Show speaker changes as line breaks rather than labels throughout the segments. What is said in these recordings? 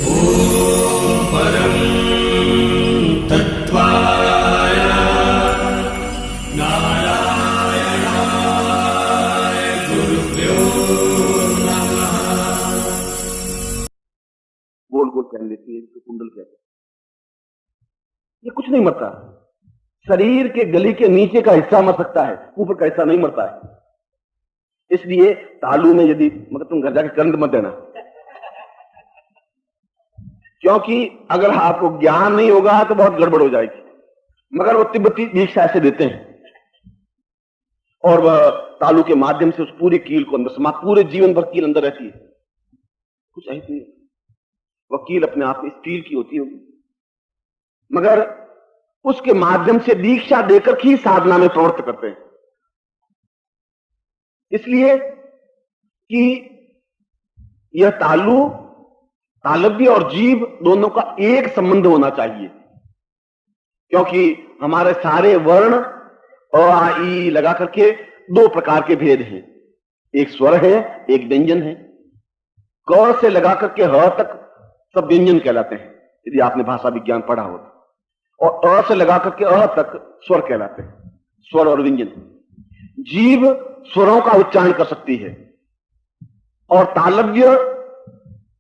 परं तत्त्वाय नारायणाय गुरुभ्यो नमः।
गोल गोल पहन लेती है, इसको कुंडल कहते हैं। ये कुछ नहीं मरता। शरीर के गली के नीचे का हिस्सा मर सकता है, ऊपर का हिस्सा नहीं मरता है। इसलिए तालू में यदि, मगर तुम घर जाके करंट मत देना, क्योंकि अगर आपको ज्ञान नहीं होगा तो बहुत गड़बड़ हो जाएगी। मगर वो तिब्बती दीक्षा ऐसे देते हैं और वह तालू के माध्यम से उस पूरी कील को अंदर समा, पूरे जीवन भर कील अंदर रहती है। कुछ ऐसी नहीं, वह कील अपने आप में स्टील की होती होगी, मगर उसके माध्यम से दीक्षा देकर ही साधना में प्रवृत्त करते हैं। इसलिए कि यह तालु, तालव्य और जीव दोनों का एक संबंध होना चाहिए, क्योंकि हमारे सारे वर्ण अ आ ई लगा करके दो प्रकार के भेद हैं। एक स्वर है, एक व्यंजन है। क से लगा करके ह तक सब व्यंजन कहलाते हैं, यदि आपने भाषा विज्ञान पढ़ा हो तो। और अ से लगा करके अ तक स्वर कहलाते हैं, स्वर और व्यंजन। जीव स्वरों का उच्चारण कर सकती है और तालव्य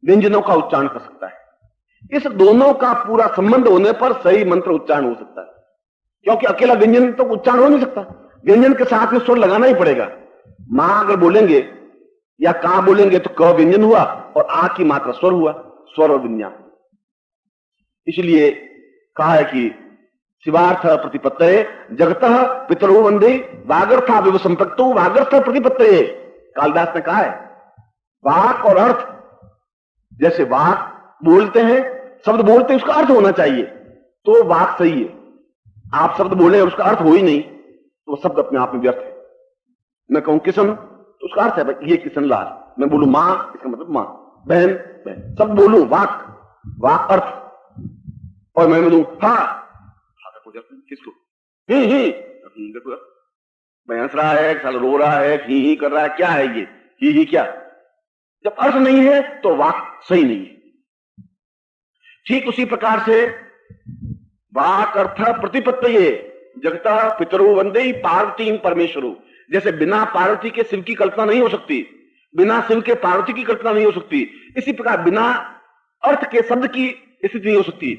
व्यंजनों का उच्चारण कर सकता है। इस दोनों का पूरा संबंध होने पर सही मंत्र उच्चारण हो सकता है, क्योंकि अकेला व्यंजन तो उच्चारण हो नहीं सकता। व्यंजन के साथ में स्वर लगाना ही पड़ेगा। मां अगर बोलेंगे या का बोलेंगे तो क व्यंजन हुआ और आ की मात्रा स्वर हुआ, स्वर और विन्यास। इसलिए कहा है कि शिवार्थ प्रतिपत्तये जगतः पितरो वंदे वागर्था विव संपत्तो वागर्थ प्रतिपत्तये। कालिदास ने कहा है वाक और अर्थ, जैसे वाक बोलते हैं, शब्द बोलते हैं, उसका अर्थ होना चाहिए तो वाक सही है। आप शब्द बोले और उसका अर्थ हो ही नहीं तो वो शब्द अपने आप में व्यर्थ है। मैं कहूं किशन तो उसका अर्थ है ये किशन लाल, मैं बोलूं मां इसका मतलब मां, बहन बहन, सब बोलूं वाक, वाक अर्थ। और मैं बोलूं हाँ किसको, ही मैं हंस रहा है, साल रो रहा है, ही कर रहा है, क्या है ये ही क्या? जब अर्थ नहीं है तो वाक सही नहीं है। ठीक उसी प्रकार से वाक अर्थ प्रतिपत्तये जगता पितरो वंदे पार्वती परमेश्वरो। जैसे बिना पार्वती के शिव की कल्पना नहीं हो सकती, बिना शिव के पार्वती की कल्पना नहीं हो सकती, इसी प्रकार बिना अर्थ के शब्द की स्थिति नहीं हो सकती,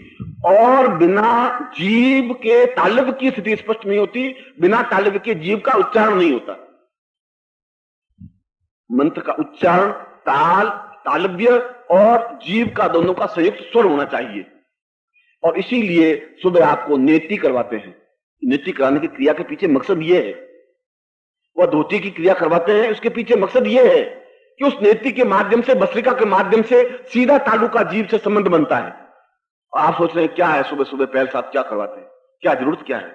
और बिना जीव के तालव्य की स्थिति स्पष्ट नहीं होती, बिना तालव्य के जीव का उच्चारण नहीं होता। मंत्र का उच्चारण ताल, तालव्य और जीव का दोनों का संयुक्त स्वर होना चाहिए। और इसीलिए सुबह आपको नेति करवाते हैं। नेति कराने की क्रिया के पीछे मकसद यह है, वह धोती की क्रिया करवाते हैं, उसके पीछे मकसद यह है कि उस नेति के माध्यम से, भस्त्रिका के माध्यम से सीधा तालु का जीव से संबंध बनता है। आप सोच रहे हैं क्या है सुबह सुबह पहल साहब क्या करवाते हैं, क्या जरूरत क्या है?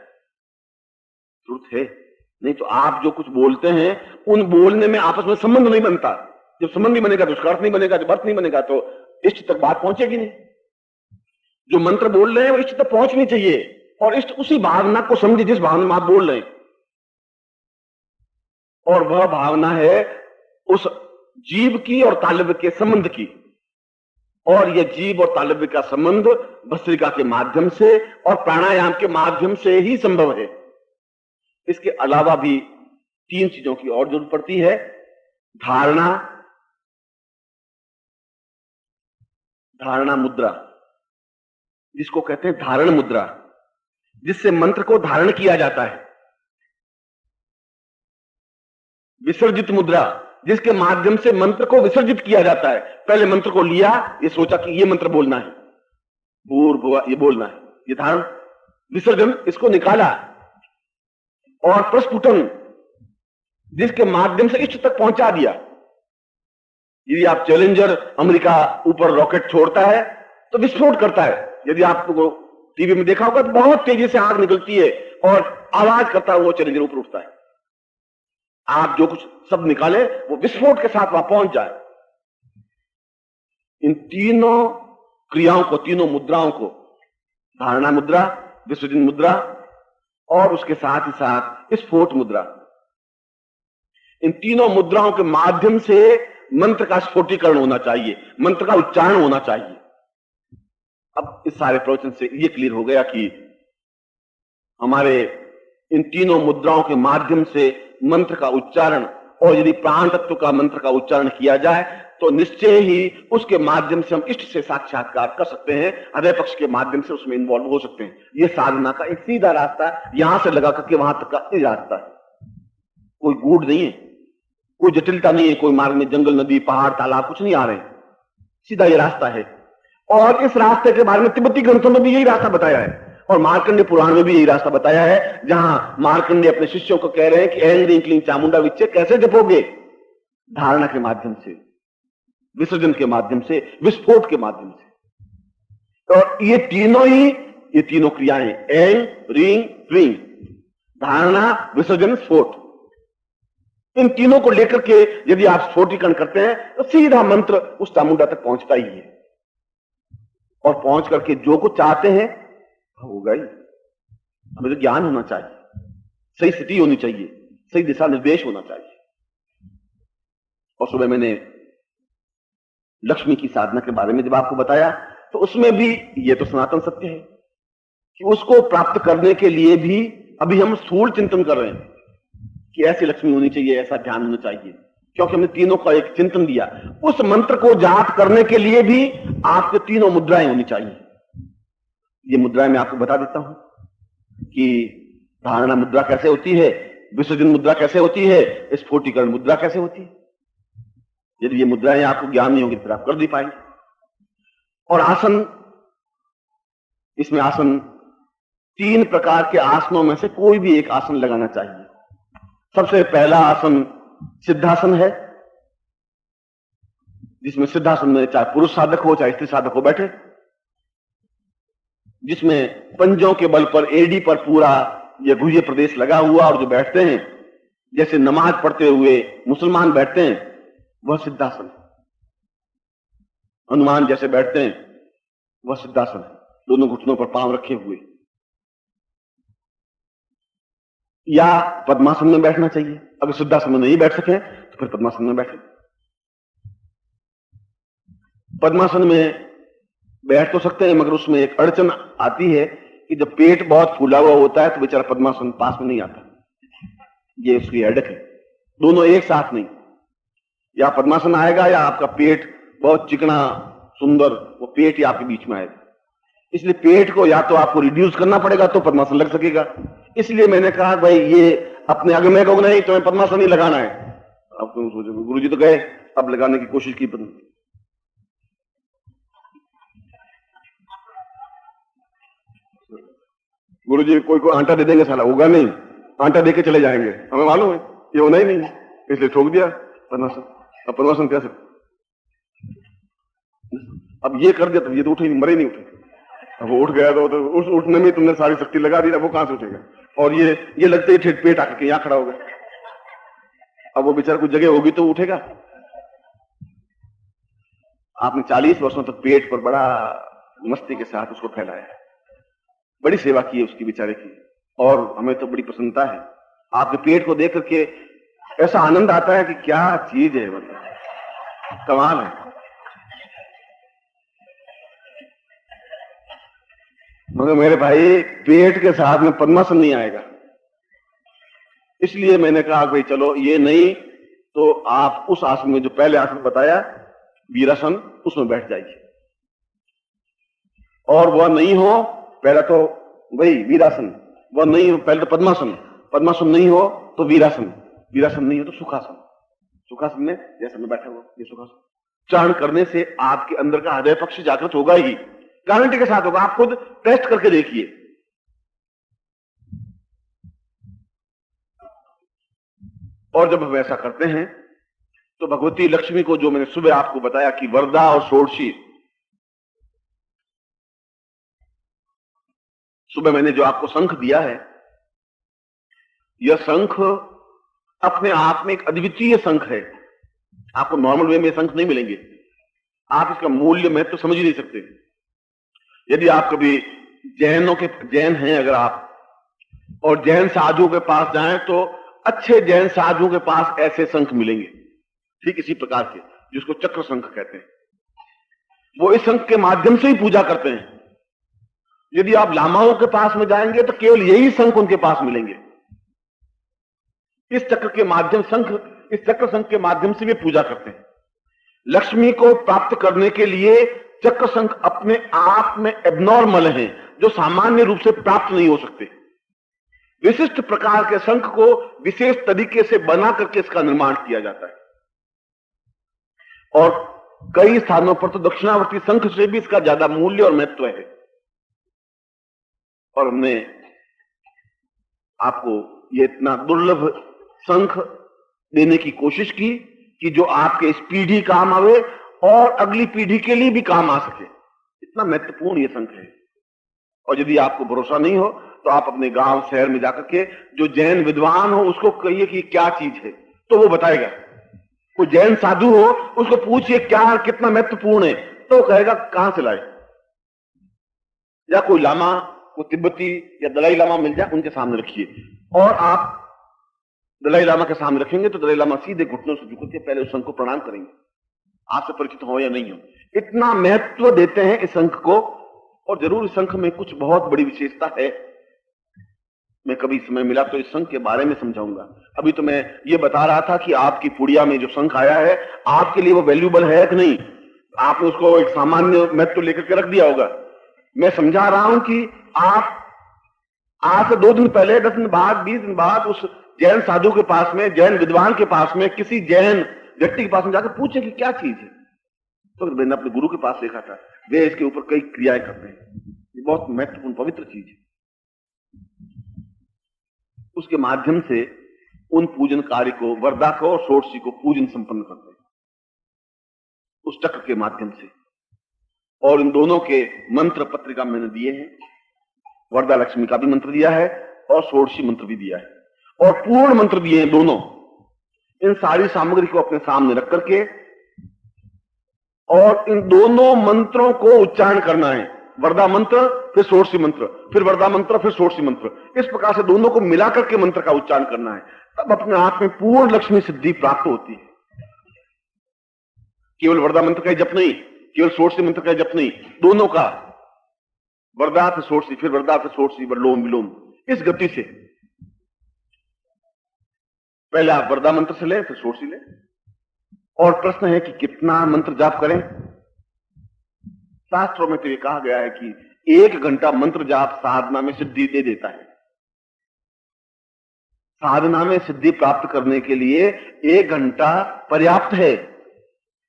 जरूरत है नहीं तो आप जो कुछ बोलते हैं उन बोलने में आपस में संबंध नहीं बनता। जब संबंध नहीं बनेगा तो उसका अर्थ नहीं बनेगा, जब अर्थ नहीं बनेगा तो इष्ट तक बात पहुंचेगी नहीं। जो मंत्र बोल रहे हैं वो इष्ट तक पहुंचनी चाहिए, और इष्ट उसी भावना को समझे जिस भावना में आप बोल रहे हैं, और वह भावना है उस जीव की और तालव्य के संबंध की। और यह जीव और तालव्य का संबंध भस्त्रिका के माध्यम से और प्राणायाम के माध्यम से ही संभव है। इसके अलावा भी तीन चीजों की और जरूरत पड़ती है। धारणा, धारणा मुद्रा, जिसको कहते हैं धारण मुद्रा, जिससे मंत्र को धारण किया जाता है। विसर्जित मुद्रा, जिसके माध्यम से मंत्र को विसर्जित किया जाता है। पहले मंत्र को लिया, ये सोचा कि ये मंत्र बोलना है, भूर्भुवः ये बोलना है, ये धारण। विसर्जन, इसको निकाला। और प्रस्फुटन, जिसके माध्यम से इष्ट तक पहुंचा दिया। यदि आप चैलेंजर अमेरिका ऊपर रॉकेट छोड़ता है तो विस्फोट करता है। यदि आपको टीवी में देखा होगा तो बहुत तेजी से आग निकलती है और आवाज करता है, वो चैलेंजर ऊपर उठता है। आप जो कुछ शब्द निकाले वो विस्फोट के साथ वहां पहुंच जाए। इन तीनों क्रियाओं को, तीनों मुद्राओं को, धारणा मुद्रा, विसर्जन मुद्रा और उसके साथ ही साथ स्फोट मुद्रा, इन तीनों मुद्राओं के माध्यम से मंत्र का स्फोटीकरण होना चाहिए, मंत्र का उच्चारण होना चाहिए। अब इस सारे प्रवचन से ये क्लियर हो गया कि हमारे इन तीनों मुद्राओं के माध्यम से मंत्र का उच्चारण, और यदि प्राण तत्व का मंत्र का उच्चारण किया जाए तो निश्चय ही उसके माध्यम से हम इष्ट से साक्षात्कार कर सकते हैं, हृदय पक्ष के माध्यम से उसमें इन्वॉल्व हो सकते हैं। यह साधना का एक सीधा रास्ता है, यहां से लगा करके वहां तक का ये रास्ता है, कोई गूढ़ नहीं है, कोई जटिलता नहीं है, कोई मार्ग में जंगल, नदी, पहाड़, तालाब कुछ नहीं आ रहे, सीधा ये रास्ता है। और इस रास्ते के बारे में तिब्बती ग्रंथों में भी यही रास्ता बताया है, और मार्कंडेय पुराण में भी यही रास्ता बताया है, जहां मार्कंडेय अपने शिष्यों को कह रहे हैं कि ऐं ह्रीं क्लीं चामुंडा विच्चे कैसे जपोगे? धारणा के माध्यम से, विसर्जन के माध्यम से, विस्फोट के माध्यम से। और ये तीनों क्रियाएं, ऐं ह्रीं क्लीं, धारणा, विसर्जन, स्फोट, इन तीनों को लेकर के यदि आप स्फोटीकरण करते हैं तो सीधा मंत्र उस चामुंडा तक पहुंचता ही है, और पहुंच करके जो कुछ चाहते हैं होगा ही। हमें तो ज्ञान होना चाहिए, सही स्थिति होनी चाहिए, सही दिशा निर्देश होना चाहिए। और सुबह मैंने लक्ष्मी की साधना के बारे में जब आपको बताया तो उसमें भी ये तो सनातन सत्य है कि उसको प्राप्त करने के लिए भी अभी हम स्थूल चिंतन कर रहे हैं कि ऐसी लक्ष्मी होनी चाहिए, ऐसा ध्यान होना चाहिए, क्योंकि हमने तीनों का एक चिंतन दिया। उस मंत्र को जाप करने के लिए भी आपके तीनों मुद्राएं होनी चाहिए। ये मुद्राएं मैं आपको बता देता हूं कि धारणा मुद्रा कैसे होती है, विसर्जन मुद्रा कैसे होती है, स्फोटीकरण मुद्रा कैसे होती है। यदि ये मुद्राएं आपको ज्ञान नहीं होगी तो फिर आप कर नहीं पाएंगे। और आसन, इसमें आसन 3 प्रकार के आसनों में से कोई भी एक आसन लगाना चाहिए। सबसे पहला आसन सिद्धासन है, जिसमें सिद्धासन में चाहे पुरुष साधक हो चाहे स्त्री साधक हो बैठे, जिसमें पंजों के बल पर एड़ी पर पूरा यह गुह्य प्रदेश लगा हुआ, और जो बैठते हैं जैसे नमाज पढ़ते हुए मुसलमान बैठते हैं वह सिद्धासन है। हनुमान जैसे बैठते हैं वह सिद्धासन है, दोनों घुटनों पर पांव रखे हुए। या पद्मासन में बैठना चाहिए, अगर सिद्धासन में नहीं बैठ सके तो फिर पद्मासन में बैठे। पद्मासन में बैठ तो सकते हैं, मगर उसमें एक अड़चन आती है कि जब पेट बहुत फूला हुआ होता है तो बेचारा पद्मासन पास में नहीं आता, ये उसकी अड़क है। दोनों एक साथ नहीं, या पद्मासन आएगा या आपका पेट बहुत चिकना सुंदर, वो पेट ही आपके बीच में आएगा। इसलिए पेट को या तो आपको रिड्यूस करना पड़ेगा तो पद्मासन लग सकेगा। इसलिए मैंने कहा भाई ये अपने अगमे को नहीं, तुम्हें पद्मासन ही लगाना है। अब तुम सोचोगे गुरुजी तो गए, अब लगाने की कोशिश की, गुरुजी कोई आटा दे देंगे, साला होगा नहीं, आटा देके चले जाएंगे, हमें मालूम है ये होना ही नहीं, इसलिए ठोक दिया पद्मासन। अब पद्मासन कैसे, अब ये कर दिया तो ये तो उठे नहीं, मरे नहीं उठे। अब वो उठ गया तो उस उठने में तुमने सारी शक्ति लगा दी, अब वो कहां से उठेगा। और ये लगते ही ठेठ पेट आकर के यहां खड़ा हो गया। अब वो बेचारा कुछ जगह होगी तो उठेगा। आपने 40 वर्षों तक पेट पर बड़ा मस्ती के साथ उसको फैलाया, बड़ी सेवा की है उसकी बेचारे की, और हमें तो बड़ी प्रसन्नता है। आपके पेट को देख करके ऐसा आनंद आता है कि क्या चीज है, मतलब कमाल है। मगर मेरे भाई पेट के साथ में पद्मासन नहीं आएगा, इसलिए मैंने कहा भाई चलो ये नहीं तो आप उस आसन में जो पहले आसन बताया वीरासन, उसमें बैठ जाइए। और वह नहीं हो, पहला तो वही वीरासन, वह नहीं हो पहले तो पद्मासन, पद्मासन नहीं हो तो वीरासन, वीरासन नहीं हो तो सुखासन। सुखासन में जैसे मैं बैठा हुआ ये सुखासन, उच्चारण करने से आपके अंदर का हृदय पक्ष जागृत होगा ही, गारंटी के साथ होगा। आप खुद टेस्ट करके देखिए। और जब हम ऐसा करते हैं तो भगवती लक्ष्मी को, जो मैंने सुबह आपको बताया कि वरदा और षोडशी, सुबह मैंने जो आपको शंख दिया है, यह शंख अपने आप में एक अद्वितीय शंख है। आपको नॉर्मल वे में शंख नहीं मिलेंगे, आप इसका मूल्य महत्व तो समझ ही नहीं सकते। यदि आप कभी जैन हैं अगर आप, और जैन साधुओं के पास जाएं तो अच्छे जैन साधुओं के पास ऐसे शंख मिलेंगे, ठीक इसी प्रकार के, जिसको चक्र शंख कहते हैं। वो इस शंख के माध्यम से ही पूजा करते हैं। यदि आप लामाओं के पास में जाएंगे तो केवल यही शंख उनके पास मिलेंगे। इस चक्र के माध्यम इस चक्र शंख के माध्यम से वे पूजा करते हैं। लक्ष्मी को प्राप्त करने के लिए चक्र शंख अपने आप में एबनॉर्मल हैं, जो सामान्य रूप से प्राप्त नहीं हो सकते। विशिष्ट प्रकार के शंख को विशेष तरीके से बना करके इसका निर्माण किया जाता है, और कई स्थानों पर तो दक्षिणावर्ती शंख से भी इसका ज्यादा मूल्य और महत्व है। और हमने आपको ये इतना दुर्लभ शंख देने की कोशिश की कि जो आपके इस पीढ़ी काम आवे और अगली पीढ़ी के लिए भी काम आ सके। इतना महत्वपूर्ण ये शंख है। और यदि आपको भरोसा नहीं हो तो आप अपने गांव शहर में जाकर के जो जैन विद्वान हो उसको कहिए कि क्या चीज है, तो वो बताएगा। कोई जैन साधु हो उसको पूछिए क्या कितना महत्वपूर्ण है, तो वो कहेगा कहां से लाए। या कोई लामा, कोई तिब्बती या दलाई लामा मिल जाए, उनके सामने रखिए, और आप दलाई लामा के सामने रखेंगे तो दलाई लामा सीधे घुटनों से झुक के पहले उस शंख को प्रणाम करेंगे, आपसे परिचित हो या नहीं हो। इतना महत्व देते हैं इस शंख को। और जरूर इस शंख में कुछ बहुत बड़ी विशेषता है। मैं कभी समय मिला तो इस शंख के बारे में समझाऊंगा। अभी तो मैं ये बता रहा था कि आपकी पुड़िया में जो शंख आया है आपके लिए वो वैल्यूबल है कि नहीं, आपने उसको एक सामान्य महत्व लेकर के रख दिया होगा। मैं समझा रहा हूं कि आप आज से 2 दिन पहले, 10 दिन बाद, 20 दिन बाद उस जैन साधु के पास में, जैन विद्वान के पास में, किसी जैन व्यक्ति के पास में जाकर पूछे कि क्या चीज है। तो मैंने अपने गुरु के पास देखा था, वे इसके ऊपर कई क्रियाएं करते हैं। ये बहुत महत्वपूर्ण पवित्र चीज है। उसके माध्यम से उन पूजन कार्य को, वरदा को और षोडशी को पूजन संपन्न करते हैं उस चक्र के माध्यम से। और इन दोनों के मंत्र पत्रिका मैंने दिए हैं। वरदा लक्ष्मी का भी मंत्र दिया है और षोडशी मंत्र भी दिया है, और पूर्ण मंत्र दिए हैं दोनों। इन सारी सामग्री को अपने सामने रख करके और इन दोनों मंत्रों को उच्चारण करना है। वरदा मंत्र, फिर षोडशी मंत्र, फिर वरदा मंत्र, फिर षोडशी मंत्र। इस प्रकार से दोनों को मिलाकर के मंत्र का उच्चारण करना है। तब अपने आप में पूर्ण लक्ष्मी सिद्धि प्राप्त होती है। केवल वरदा मंत्र का जप नहीं, केवल षोडशी मंत्र का जप नहीं, दोनों का, वरदा फिर षोडशी, फिर वरदा फिर षोडशी, लोम विलोम, इस गति से। पहले आप वरदा मंत्र से लें, फिर षोडशी लें। और प्रश्न है कि कितना मंत्र जाप करें। शास्त्रों में तो ये कहा गया है कि 1 घंटा मंत्र जाप साधना में सिद्धि दे देता है। साधना में सिद्धि प्राप्त करने के लिए 1 घंटा पर्याप्त है,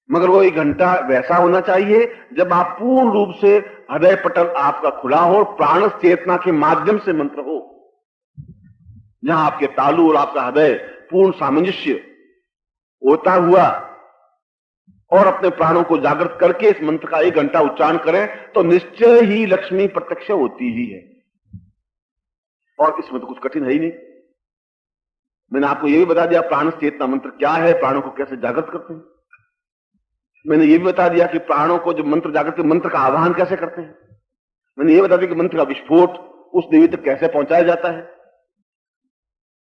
मगर वो 1 घंटा वैसा होना चाहिए जब आप पूर्ण रूप से हृदय पटल आपका खुला हो, प्राण चेतना के माध्यम से मंत्र हो, जहां आपके तालु और आपका हृदय पूर्ण सामंजस्य होता हुआ, और अपने प्राणों को जागृत करके इस मंत्र का 1 घंटा उच्चारण करें तो निश्चय ही लक्ष्मी प्रत्यक्ष होती ही है। और इसमें तो कुछ कठिन है ही नहीं। मैंने आपको यह भी बता दिया प्राण चेतना मंत्र क्या है, प्राणों को कैसे जागृत करते हैं। मैंने यह भी बता दिया कि प्राणों को जब मंत्र जागृत, मंत्र का आवाहन कैसे करते हैं। मैंने यह बता दिया कि मंत्र का विस्फोट उस देवी तक कैसे पहुंचाया जाता है।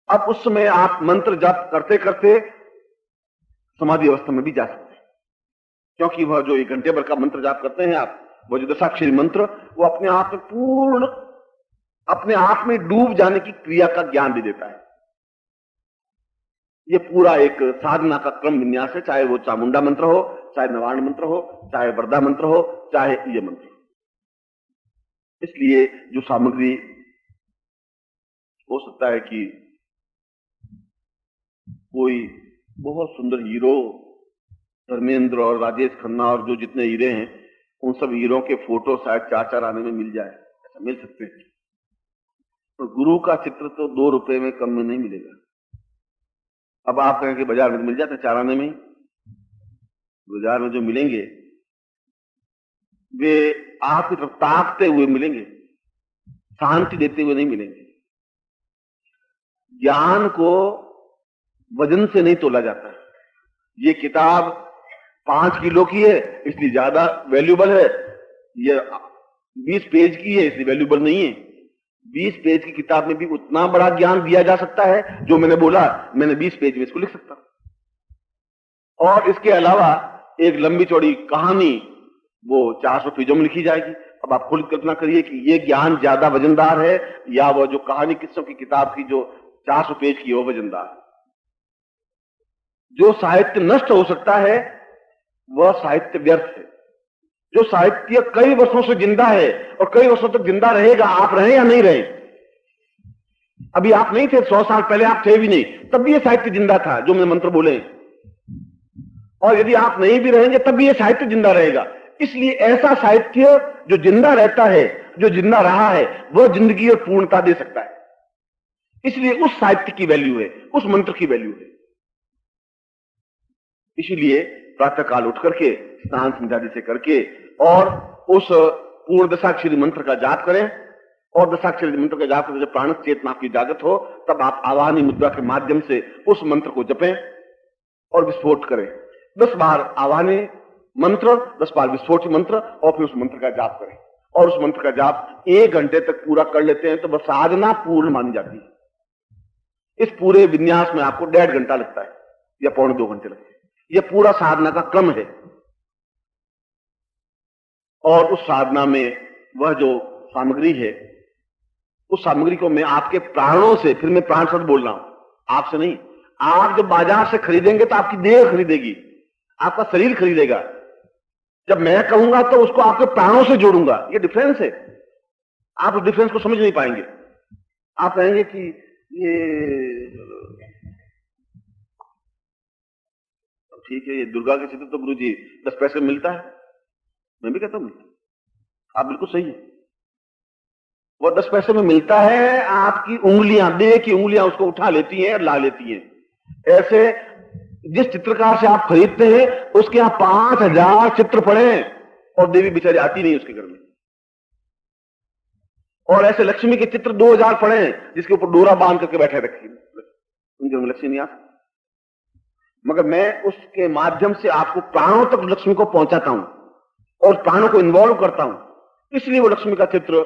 अब उस समय आप मंत्र जाप करते करते समाधि अवस्था में भी जा सकते हैं, क्योंकि वह जो 1 घंटे भर का मंत्र जाप करते हैं आप, वो जो दशाक्षरी मंत्र, वो अपने आप में पूर्ण, अपने आप में डूब जाने की क्रिया का ज्ञान दे देता है। ये पूरा एक साधना का क्रम विन्यास है, चाहे वो चामुंडा मंत्र हो, चाहे नवार्ण मंत्र हो, चाहे वरदा मंत्र हो, चाहे ये मंत्र। इसलिए जो सामग्री, हो सकता है कि कोई बहुत सुंदर हीरो, धर्मेंद्र और राजेश खन्ना और जो जितने हीरे हैं, उन सब हीरों के फोटो शायद 4-4 आने में मिल जाए, ऐसा मिल सकते हैं। तो गुरु का चित्र तो 2 रुपए में कम में नहीं मिलेगा। अब आप कहें कि बाजार में मिल जाते हैं 4 आने में, बाजार में जो मिलेंगे वे आपकी तरफ ताकते हुए मिलेंगे, शांति देते हुए नहीं मिलेंगे। ज्ञान को वजन से नहीं तोला जाता है। ये किताब 5 किलो की है इसलिए ज्यादा वैल्यूबल है, ये 20 पेज की है इसलिए वैल्यूबल नहीं है। 20 पेज की किताब में भी उतना बड़ा ज्ञान दिया जा सकता है जो मैंने बोला, मैंने 20 पेज में इसको लिख सकता। और इसके अलावा एक लंबी चौड़ी कहानी वो 400 पेजों में लिखी जाएगी, अब आप खुद कल्पना करिए कि ये ज्ञान ज्यादा वजनदार है या वह जो कहानी किस्सों की किताब की जो 400 पेज की वो वजनदार है। जो साहित्य नष्ट हो सकता है वह साहित्य व्यर्थ है। जो साहित्य कई वर्षों से जिंदा है और कई वर्षों तक जिंदा रहेगा, आप रहे या नहीं रहे। अभी आप नहीं थे, 100 साल पहले आप थे भी नहीं, तब भी ये साहित्य जिंदा था जो मैंने मंत्र बोले। और यदि आप नहीं भी रहेंगे तब भी ये साहित्य जिंदा रहेगा। इसलिए ऐसा साहित्य जो जिंदा रहता है, जो जिंदा रहा है, वह जिंदगी और पूर्णता दे सकता है। इसलिए उस साहित्य की वैल्यू है, उस मंत्र की वैल्यू है। इसीलिए प्रातःकाल उठ करके स्नान संध्या से करके और उस पूर्ण दशाक्षरी मंत्र का जाप करें। और दशाक्षरी मंत्र का जाप करके जब प्राण चेतना की जागृत हो तब आप आवाहनी मुद्रा के माध्यम से उस मंत्र को जपें और विस्फोट करें। 10 बार आवाहनी मंत्र, 10 बार विस्फोटी मंत्र और फिर उस मंत्र का जाप करें। और उस मंत्र का जाप 1 घंटे तक पूरा कर लेते हैं तो वह साधना पूर्ण मानी जाती है। इस पूरे विन्यास में आपको 1.5 घंटा लगता है या 1.25 घंटे लगते हैं। यह पूरा साधना का क्रम है। और उस साधना में वह जो सामग्री है, उस सामग्री को मैं आपके प्राणों से, फिर मैं प्राण शब्द बोल रहा हूं, आपसे नहीं, आप जब बाजार से खरीदेंगे तो आपकी देह खरीदेगी, आपका शरीर खरीदेगा। जब मैं कहूंगा तो उसको आपके प्राणों से जोड़ूंगा। ये डिफरेंस है। आप उस डिफरेंस को समझ नहीं पाएंगे। आप कहेंगे कि ये ठीक है, ये दुर्गा के चित्र तो गुरुजी 10 पैसे में मिलता है। मैं भी कहता हूं आप बिल्कुल सही है, वो 10 पैसे में मिलता है। आपकी उंगलियां, देह की उंगलियां उसको उठा लेती हैं और ला लेती हैं। ऐसे जिस चित्रकार से आप खरीदते हैं उसके यहां 5000 चित्र पड़े और देवी बेचारी आती नहीं उसके घर में। और ऐसे लक्ष्मी के चित्र 2000 पड़े हैं जिसके ऊपर डोरा बांध करके बैठे रखी, उनके घर लक्ष्मी नहीं आ। मगर मैं उसके माध्यम से आपको प्राणों तक लक्ष्मी को पहुंचाता हूं और प्राणों को इन्वॉल्व करता हूं। इसलिए वो लक्ष्मी का चित्र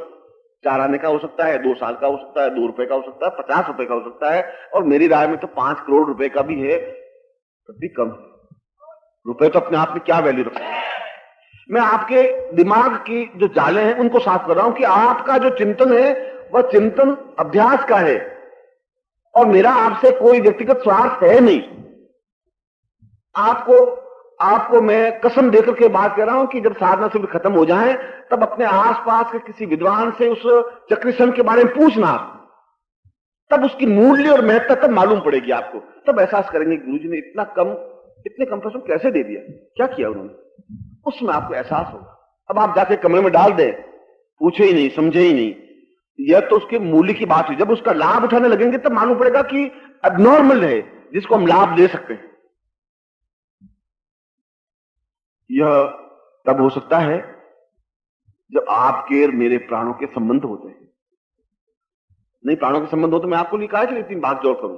4 आने का हो सकता है, 2 साल का हो सकता है, 2 रुपए का हो सकता है, 50 रुपए का हो सकता है, और मेरी राय में तो 5 करोड़ रुपए का भी है, तब भी कम। रुपए तो अपने आप में क्या वैल्यू रखते हैं। मैं आपके दिमाग की जो जाले हैं उनको साफ कर रहा हूं कि आपका जो चिंतन है वह चिंतन अभ्यास का है और मेरा आपसे कोई व्यक्तिगत स्वार्थ है नहीं। आपको मैं कसम देकर के बात कर रहा हूं कि जब साधना शिविर खत्म हो जाए तब अपने आसपास के किसी विद्वान से उस चक्रीसन के बारे में पूछना, तब उसकी मूल्य और महत्ता तब मालूम पड़ेगी आपको। तब एहसास करेंगे गुरुजी ने इतने कम पैसों में कैसे दे दिया, क्या किया उन्होंने, उसमें आपको एहसास होगा। अब आप जाके कमरे में डाल दें, पूछे ही नहीं, समझे ही नहीं, यह तो उसके मूल्य की बात हुई। जब उसका लाभ उठाने लगेंगे तब मालूम पड़ेगा कि एबनॉर्मल है जिसको हम लाभ ले सकते हैं। यह तब हो सकता है जब आपके और मेरे प्राणों के संबंध होते हैं। नहीं प्राणों के संबंध हो तो मैं आपको लिए काहे इतनी भाग दौड़ करूं,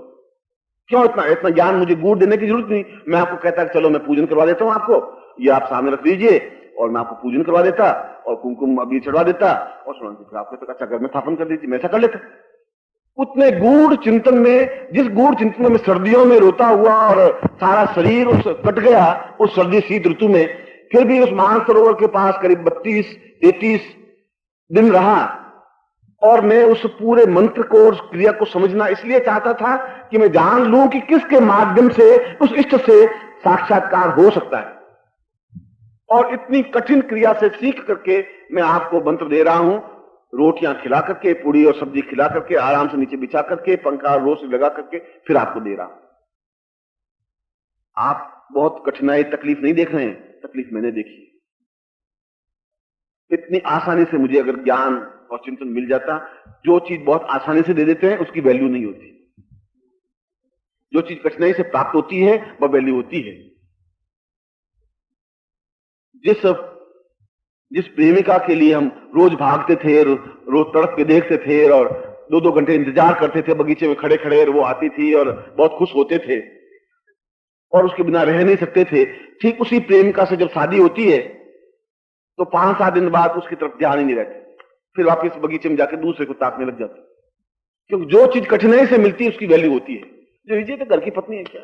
क्यों इतना ज्ञान मुझे गुड़ देने की जरूरत नहीं। मैं आपको कहता कि चलो मैं पूजन करवा देता हूं आपको, ये आप सामने रख दीजिए और मैं आपको पूजन करवा देता और कुमकुम अभी चढ़वा देता और फिर आपको अच्छा घर में स्थापन कर दीजिए, मैं ऐसा कर लेता। उतने गूढ़ चिंतन में, जिस गूढ़ चिंतन में सर्दियों में रोता हुआ और सारा शरीर उस कट गया उस सर्दी शीत ऋतु में, फिर भी उस मानसरोवर के पास करीब 32-33 दिन रहा और मैं उस पूरे मंत्र को और क्रिया को समझना इसलिए चाहता था कि मैं जान लूं कि किसके माध्यम से उस इष्ट से साक्षात्कार हो सकता है। और इतनी कठिन क्रिया से सीख करके मैं आपको मंत्र दे रहा हूं, रोटियां खिला करके, पूड़ी और सब्जी खिला करके, आराम से नीचे बिछा करके, पंखा और रोशनी लगा करके फिर आपको दे रहा हूं। आप बहुत कठिनाई तकलीफ नहीं देख रहे हैं, तकलीफ मैंने देखी। इतनी आसानी से मुझे अगर ज्ञान और चिंतन मिल जाता, जो चीज बहुत आसानी से दे देते हैं उसकी वैल्यू नहीं होती, जो चीज कठिनाई से प्राप्त होती है वह वैल्यू होती है। जिस प्रेमिका के लिए हम रोज भागते थे, रोज तड़प के देखते थे और 2-2 घंटे इंतजार करते थे बगीचे में खड़े खड़े, और वो आती थी और बहुत खुश होते थे और उसके बिना रह नहीं सकते थे, ठीक उसी प्रेमिका से जब शादी होती है तो 5-7 दिन बाद उसकी तरफ ध्यान ही नहीं रहता, फिर वापस बगीचे में जाकर दूसरे को ताकने लग जाते, क्योंकि जो चीज कठिनाई से मिलती है उसकी वैल्यू होती है। जो लीजिए तो घर की पत्नी है, क्या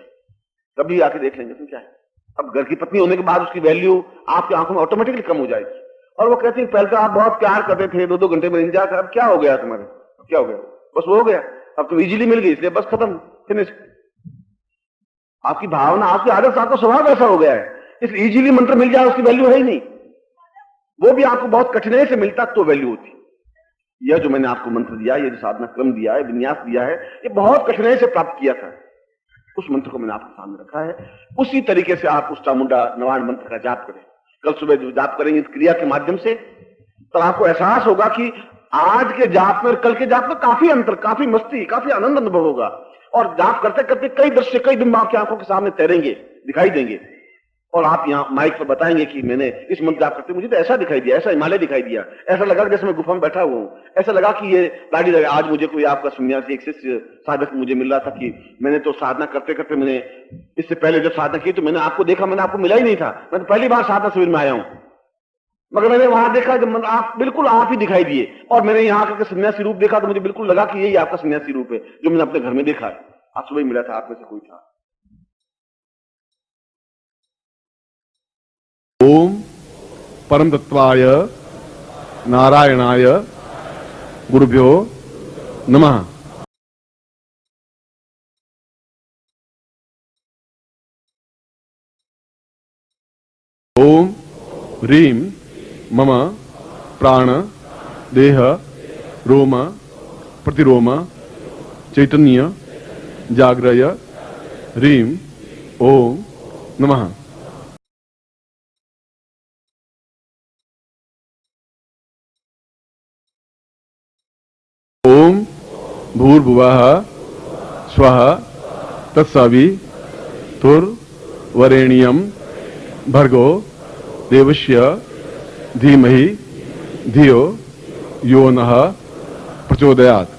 कभी आके देख लेंगे तुम क्या है। अब घर की पत्नी होने के बाद उसकी वैल्यू आपकी आंखों में ऑटोमेटिकली कम हो जाएगी और वो कहती है पहले तो आप बहुत प्यार करते थे, 2-2 घंटे में इंतजार कर, अब क्या हो गया तुम्हारे, क्या हो गया, बस वो हो गया, अब तो इजीली मिल गई इसलिए बस खत्म, फिनिश। आपकी भावना, आपकी आदत, आपका स्वभाव ऐसा हो गया है, इस इजीली मंत्र मिल जाए उसकी वैल्यू है ही नहीं। वो भी आपको बहुत कठिनाई से मिलता तो वैल्यू होती। यह जो मैंने आपको मंत्र दिया, ये जो साधना क्रम दिया है, विन्यास दिया है, ये बहुत कठिनाई से प्राप्त किया था। उस मंत्र को मैंने आपके सामने रखा है, उसी तरीके से आप उस चामुंडा नवाण मंत्र का जाप करें। कल सुबह जो जाप करेंगे इस क्रिया के माध्यम से, तो आपको एहसास होगा कि आज के जाप में और कल के जाप में काफी अंतर, काफी मस्ती, काफी आनंद अनुभव होगा। और जाप करते करते कई दृश्य, कई बिंब आपकी आंखों के सामने तैरेंगे, दिखाई देंगे, और आप यहाँ माइक पर बताएंगे कि मैंने इस मंत्र जाप करते मुझे तो ऐसा दिखाई दिया, ऐसा हिमालय दिखाई दिया, ऐसा लगा जैसे मैं गुफा में बैठा हुआ हूँ, ऐसा लगा कि ये दाढ़ी लगा। आज मुझे कोई आपका सन्यासी, एक शिष्य साधक मुझे मिल रहा था कि मैंने तो साधना करते करते, मैंने इससे पहले जब साधना की तो मैंने आपको देखा, मैंने आपको मिला ही नहीं था, मैं तो पहली बार साधना शिविर में आया हूं, मगर मैंने वहां देखा जब आप बिल्कुल आप ही दिखाई दिए, और मैंने यहाँ आकर सन्यासी रूप देखा तो मुझे बिल्कुल लगा कि यही आपका सन्यासी रूप है जो मैंने अपने घर में देखा है। आप सुबह मिला था, आप में से कोई था।
ओम परम तत्वाय नारायणाय गुरुभ्यो नमः। ओम ह्रीं मम प्राण देह रोम प्रतिरोम चैतन्य जाग्रय ह्रीं ओम नमः। ओम भूर्भुवः स्वः तत्सवितुर्वरेण्यं भर्गो देवस्य धीमहि धियो यो नः प्रचोदयात्।